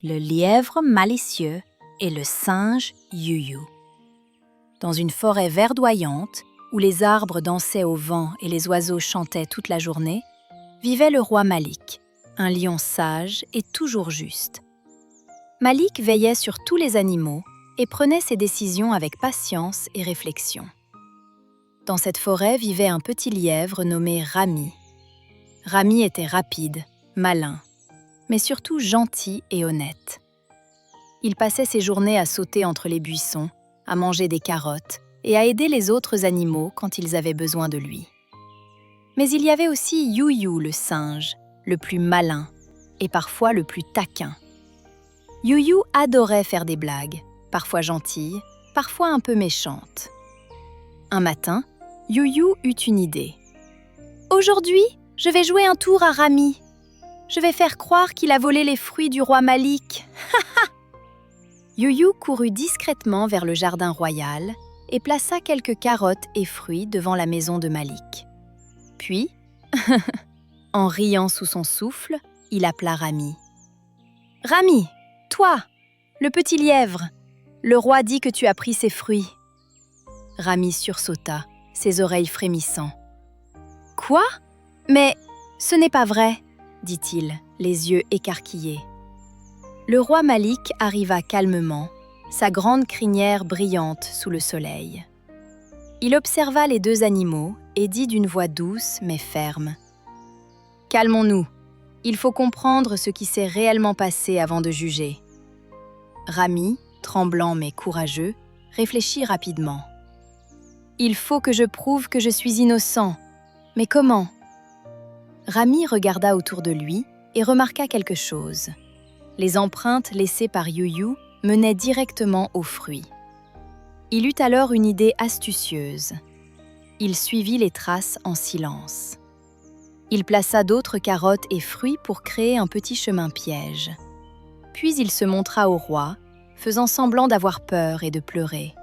le lièvre malicieux et le singe Yuyu. Dans une forêt verdoyante, où les arbres dansaient au vent et les oiseaux chantaient toute la journée, vivait le roi Malik, un lion sage et toujours juste. Malik veillait sur tous les animaux et prenait ses décisions avec patience et réflexion. Dans cette forêt vivait un petit lièvre nommé Rami. Rami était rapide, malin, mais surtout gentil et honnête. Il passait ses journées à sauter entre les buissons, à manger des carottes et à aider les autres animaux quand ils avaient besoin de lui. Mais il y avait aussi Yuyu le singe, le plus malin et parfois le plus taquin. Yuyu adorait faire des blagues, parfois gentilles, parfois un peu méchantes. Un matin, Yuyu eut une idée. « Aujourd'hui, je vais jouer un tour à Rami. Je vais faire croire qu'il a volé les fruits du roi Malik. » Yuyu courut discrètement vers le jardin royal et plaça quelques carottes et fruits devant la maison de Malik. Puis, en riant sous son souffle, il appela Rami. « Rami, toi, le petit lièvre, le roi dit que tu as pris ses fruits. » Rami sursauta, ses oreilles frémissant. « Quoi ? Mais ce n'est pas vrai, » dit-il, les yeux écarquillés. Le roi Malik arriva calmement, sa grande crinière brillante sous le soleil. Il observa les deux animaux et dit d'une voix douce mais ferme. « Calmons-nous, il faut comprendre ce qui s'est réellement passé avant de juger. » Rami, tremblant mais courageux, réfléchit rapidement. « Il faut que je prouve que je suis innocent. Mais comment ?» Rami regarda autour de lui et remarqua quelque chose. Les empreintes laissées par Yuyu menaient directement aux fruits. Il eut alors une idée astucieuse. Il suivit les traces en silence. Il plaça d'autres carottes et fruits pour créer un petit chemin piège. Puis il se montra au roi, faisant semblant d'avoir peur et de pleurer.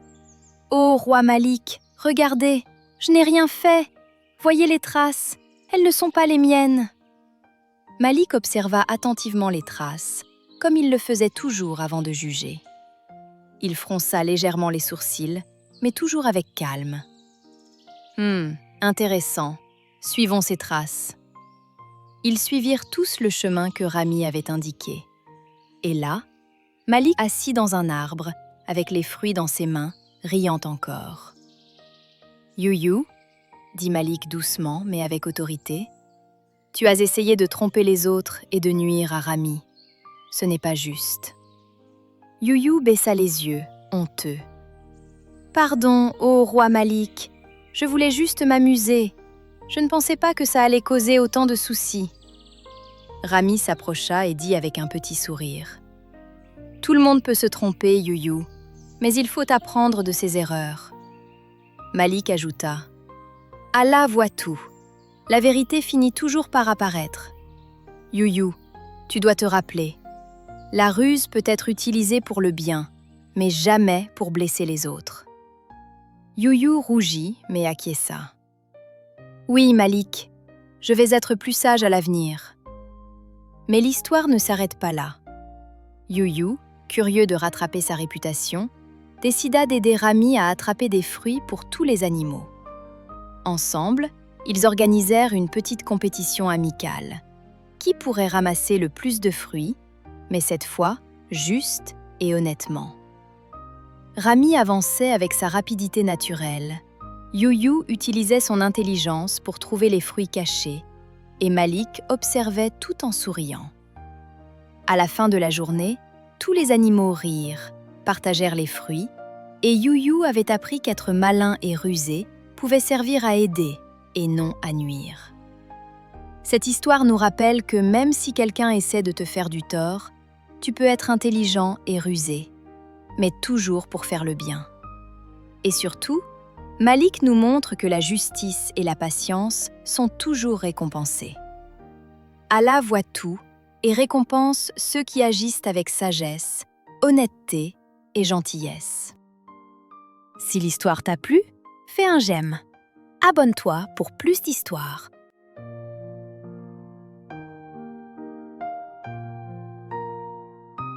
« Ô roi Malik, regardez, je n'ai rien fait. Voyez les traces, elles ne sont pas les miennes. » Malik observa attentivement les traces, comme il le faisait toujours avant de juger. Il fronça légèrement les sourcils, mais toujours avec calme. « Intéressant. Suivons ces traces. » Ils suivirent tous le chemin que Rami avait indiqué. Et là, Malik assis dans un arbre, avec les fruits dans ses mains, riant encore. « Yuyu, » dit Malik doucement mais avec autorité, « tu as essayé de tromper les autres et de nuire à Rami. Ce n'est pas juste. » Yuyu baissa les yeux, honteux. « Pardon, ô roi Malik, je voulais juste m'amuser. Je ne pensais pas que ça allait causer autant de soucis. » Rami s'approcha et dit avec un petit sourire. « Tout le monde peut se tromper, Yuyu, mais il faut apprendre de ses erreurs. » Malik ajouta. « Allah voit tout. La vérité finit toujours par apparaître. Yuyu, tu dois te rappeler. La ruse peut être utilisée pour le bien, mais jamais pour blesser les autres. » Yuyu rougit, mais acquiesça. « Oui, Malik, je vais être plus sage à l'avenir. » Mais l'histoire ne s'arrête pas là. Yuyu, curieux de rattraper sa réputation, décida d'aider Rami à attraper des fruits pour tous les animaux. Ensemble, ils organisèrent une petite compétition amicale. Qui pourrait ramasser le plus de fruits, mais cette fois, juste et honnêtement. Rami avançait avec sa rapidité naturelle. Yuyu utilisait son intelligence pour trouver les fruits cachés, et Malik observait tout en souriant. À la fin de la journée, tous les animaux rirent, partagèrent les fruits, et Yuyu avait appris qu'être malin et rusé pouvait servir à aider et non à nuire. Cette histoire nous rappelle que même si quelqu'un essaie de te faire du tort, tu peux être intelligent et rusé, mais toujours pour faire le bien. Et surtout, Malik nous montre que la justice et la patience sont toujours récompensées. Allah voit tout et récompense ceux qui agissent avec sagesse, honnêteté et gentillesse. Si l'histoire t'a plu, fais un j'aime. Abonne-toi pour plus d'histoires.